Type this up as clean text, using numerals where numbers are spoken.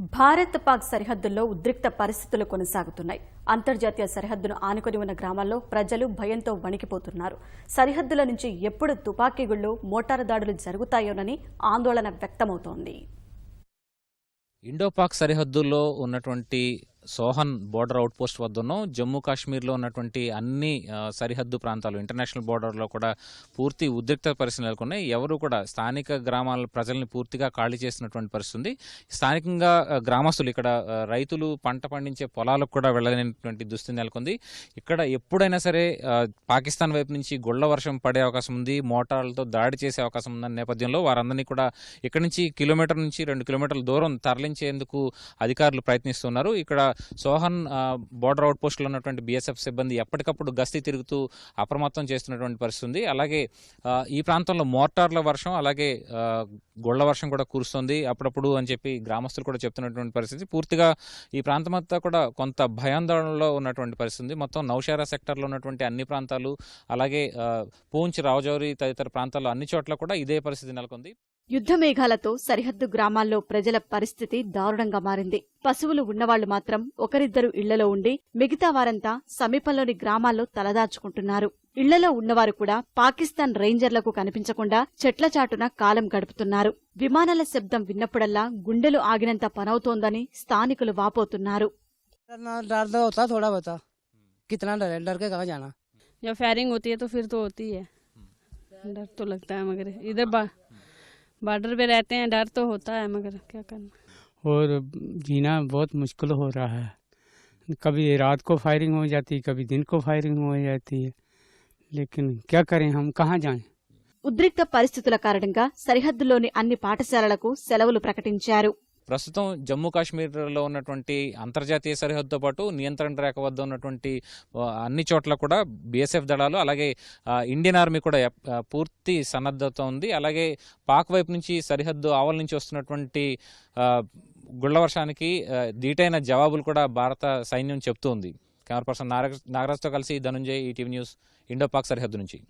భారత్ పాక్ సరిహద్దుల్లో ఉద్రిక్త పరిస్థితులు కొనసాగుతున్నాయి. అంతర్జాతీయ సరిహద్దును ఆనుకొని ఉన్న గ్రామాల్లో ప్రజలు భయంతో వణికిపోతున్నారు. సరిహద్దుల నుంచి ఎప్పుడు తుపాకీ గుళ్లు, మోటారు దాడులు జరుగుతాయోనని ఆందోళన వ్యక్తమవుతోంది. ఇండో-పాక్ సరిహద్దుల్లో ఉన్నటువంటి సోహన్ బోర్డర్ అవుట్ పోస్ట్ వద్ద ఉన్నాం. జమ్మూ కాశ్మీర్లో ఉన్నటువంటి అన్ని సరిహద్దు ప్రాంతాలు, ఇంటర్నేషనల్ బోర్డర్లో కూడా పూర్తి ఉద్రిక్త పరిస్థితులు నెలకొన్నాయి. ఎవరు కూడా స్థానిక గ్రామాల ప్రజల్ని పూర్తిగా ఖాళీ చేసినటువంటి పరిస్థితి ఉంది. స్థానికంగా గ్రామస్తులు, ఇక్కడ రైతులు పంట పండించే పొలాలకు కూడా వెళ్ళలేనటువంటి దుస్థితి నెలకొంది. ఇక్కడ ఎప్పుడైనా సరే పాకిస్తాన్ వైపు నుంచి గుళ్ల వర్షం పడే అవకాశం ఉంది, మోటార్లతో దాడి చేసే అవకాశం ఉందన్న నేపథ్యంలో వారందరినీ కూడా ఇక్కడి నుంచి కిలోమీటర్ నుంచి 2 కిలోమీటర్ల దూరం తరలించేందుకు అధికారులు ప్రయత్నిస్తున్నారు. ఇక్కడ సోహన్ బోర్డర్ అవుట్ పోస్టులో ఉన్నటువంటి బీఎస్ఎఫ్ సిబ్బంది ఎప్పటికప్పుడు గస్తీ తిరుగుతూ అప్రమత్తం చేస్తున్నటువంటి పరిస్థితి ఉంది. అలాగే ఈ ప్రాంతంలో మోటార్ల వర్షం, అలాగే గొళ్ల వర్షం కూడా కురుస్తుంది అప్పుడప్పుడు అని చెప్పి గ్రామస్తులు కూడా చెప్తున్నటువంటి పరిస్థితి. పూర్తిగా ఈ ప్రాంతం అంతా కూడా కొంత భయాందోళనలో ఉన్నటువంటి పరిస్థితి ఉంది. మొత్తం నౌషేరా సెక్టర్లో ఉన్నటువంటి అన్ని ప్రాంతాలు, అలాగే పూంచ్, రాజౌరి తదితర ప్రాంతాల్లో అన్ని చోట్ల కూడా ఇదే పరిస్థితి నెలకొంది. యుద్ధ మేఘాలతో సరిహద్దు గ్రామాల్లో ప్రజల పరిస్థితి దారుణంగా మారింది. పశువులు ఉన్నవాళ్లు మాత్రం ఒకరిద్దరు ఇళ్లలో ఉండి మిగతా వారంతా సమీపంలోని గ్రామాల్లో తలదాచుకుంటున్నారు. ఇళ్లలో ఉన్నవారు కూడా పాకిస్తాన్ రేంజర్లకు కనిపించకుండా చెట్ల చాటున కాలం గడుపుతున్నారు. విమానాల శబ్దం విన్నప్పుడల్లా గుండెలు ఆగినంత పనవుతోందని స్థానికులు వాపోతున్నారు. बॉर्डर पे रहते हैं, डर तो होता है, मगर क्या करना। और जीना बहुत मुश्किल हो रहा है। कभी रात को फायरिंग हो जाती है, कभी दिन को फायरिंग हो जाती है, लेकिन क्या करें, हम कहाँ जाएं। ఉద్రిక్త పరిస్థితుల కారణంగా సరిహద్దులోని అన్ని పాఠశాలలకు సెలవులు ప్రకటించారు. ప్రస్తుతం జమ్మూ కాశ్మీర్లో ఉన్నటువంటి అంతర్జాతీయ సరిహద్దుతో పాటు నియంత్రణ రేఖ వద్ద ఉన్నటువంటి అన్ని చోట్ల కూడా బీఎస్ఎఫ్ దళాలు, అలాగే ఇండియన్ ఆర్మీ కూడా పూర్తి సన్నద్ధత ఉంది. అలాగే పాక్ వైపు నుంచి సరిహద్దు ఆవల నుంచి వస్తున్నటువంటి గుళ్ల వర్షానికి ధీటైన జవాబులు కూడా భారత సైన్యం చెప్తోంది. కెమెరా పర్సన్ నాగరాజ్తో కలిసి ధనుంజయ్, ఈటీవీ న్యూస్, ఇండో పాక్ సరిహద్దు నుంచి.